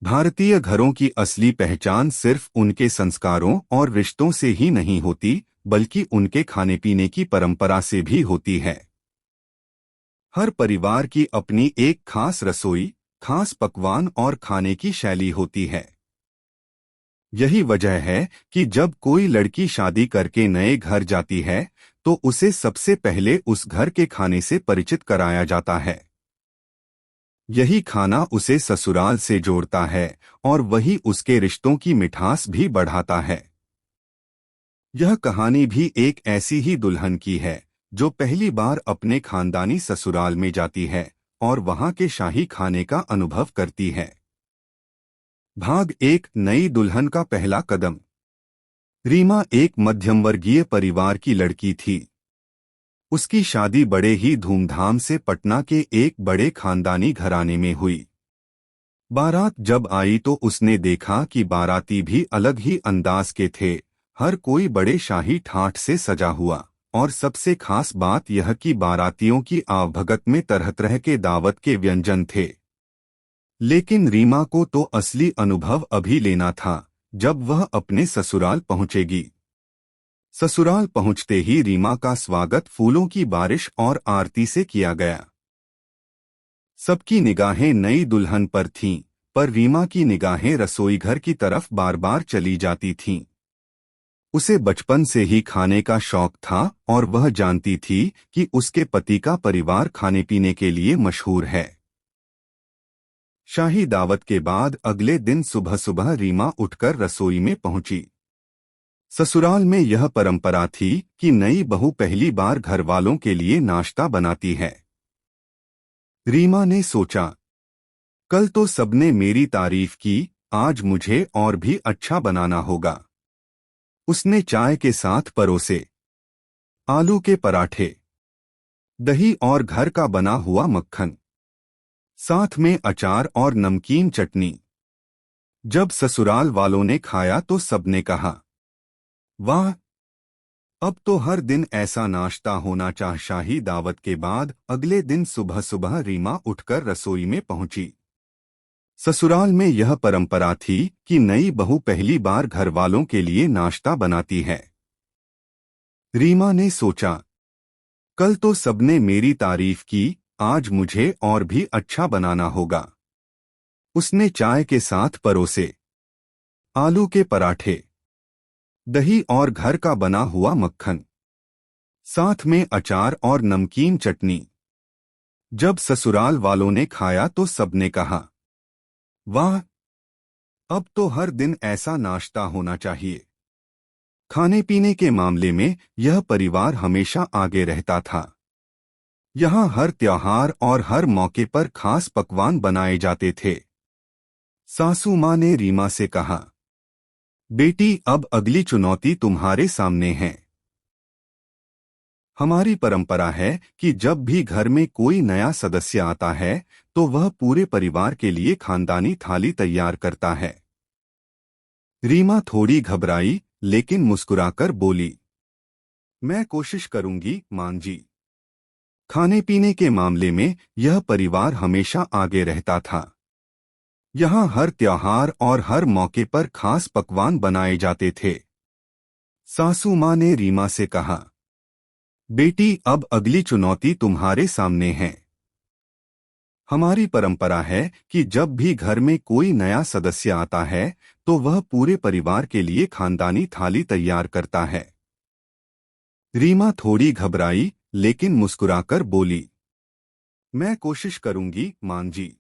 भारतीय घरों की असली पहचान सिर्फ उनके संस्कारों और रिश्तों से ही नहीं होती, बल्कि उनके खाने पीने की परंपरा से भी होती है। हर परिवार की अपनी एक खास रसोई, खास पकवान और खाने की शैली होती है। यही वजह है कि जब कोई लड़की शादी करके नए घर जाती है, तो उसे सबसे पहले उस घर के खाने से परिचित कराया जाता है। यही खाना उसे ससुराल से जोड़ता है और वही उसके रिश्तों की मिठास भी बढ़ाता है। यह कहानी भी एक ऐसी ही दुल्हन की है, जो पहली बार अपने खानदानी ससुराल में जाती है और वहां के शाही खाने का अनुभव करती है। भाग एक, नई दुल्हन का पहला कदम। रीमा एक मध्यमवर्गीय परिवार की लड़की थी। उसकी शादी बड़े ही धूमधाम से पटना के एक बड़े खानदानी घराने में हुई। बारात जब आई तो उसने देखा कि बाराती भी अलग ही अंदाज के थे। हर कोई बड़े शाही ठाठ से सजा हुआ, और सबसे खास बात यह कि बारातियों की आवभगत में तरह तरह के दावत के व्यंजन थे। लेकिन रीमा को तो असली अनुभव अभी लेना था, जब वह अपने ससुराल पहुंचेगी। ससुराल पहुंचते ही रीमा का स्वागत फूलों की बारिश और आरती से किया गया। सबकी निगाहें नई दुल्हन पर थीं, पर रीमा की निगाहें रसोई घर की तरफ बार बार चली जाती थीं। उसे बचपन से ही खाने का शौक था और वह जानती थी कि उसके पति का परिवार खाने पीने के लिए मशहूर है। शाही दावत के बाद अगले दिन सुबह सुबह रीमा उठकर रसोई में पहुंची। ससुराल में यह परंपरा थी कि नई बहू पहली बार घर वालों के लिए नाश्ता बनाती है। रीमा ने सोचा, कल तो सबने मेरी तारीफ की, आज मुझे और भी अच्छा बनाना होगा। उसने चाय के साथ परोसे आलू के पराठे, दही और घर का बना हुआ मक्खन, साथ में अचार और नमकीन चटनी। जब ससुराल वालों ने खाया तो सबने कहा, वाह, अब तो हर दिन ऐसा नाश्ता होना चाहिए। शाही दावत के बाद अगले दिन सुबह सुबह रीमा उठकर रसोई में पहुंची। ससुराल में यह परंपरा थी कि नई बहू पहली बार घर वालों के लिए नाश्ता बनाती है। रीमा ने सोचा, कल तो सबने मेरी तारीफ की, आज मुझे और भी अच्छा बनाना होगा। उसने चाय के साथ परोसे आलू के पराठे, दही और घर का बना हुआ मक्खन, साथ में अचार और नमकीन चटनी। जब ससुराल वालों ने खाया तो सबने कहा, वाह, अब तो हर दिन ऐसा नाश्ता होना चाहिए। खाने पीने के मामले में यह परिवार हमेशा आगे रहता था। यहाँ हर त्योहार और हर मौके पर खास पकवान बनाए जाते थे। सासू माँ ने रीमा से कहा, बेटी, अब अगली चुनौती तुम्हारे सामने है। हमारी परंपरा है कि जब भी घर में कोई नया सदस्य आता है, तो वह पूरे परिवार के लिए खानदानी थाली तैयार करता है। रीमा थोड़ी घबराई, लेकिन मुस्कुराकर बोली, मैं कोशिश करूंगी मां जी। खाने पीने के मामले में यह परिवार हमेशा आगे रहता था। यहाँ हर त्योहार और हर मौके पर खास पकवान बनाए जाते थे। सासू माँ ने रीमा से कहा, बेटी, अब अगली चुनौती तुम्हारे सामने है। हमारी परंपरा है कि जब भी घर में कोई नया सदस्य आता है, तो वह पूरे परिवार के लिए खानदानी थाली तैयार करता है। रीमा थोड़ी घबराई, लेकिन मुस्कुराकर बोली, मैं कोशिश करूंगी मां जी।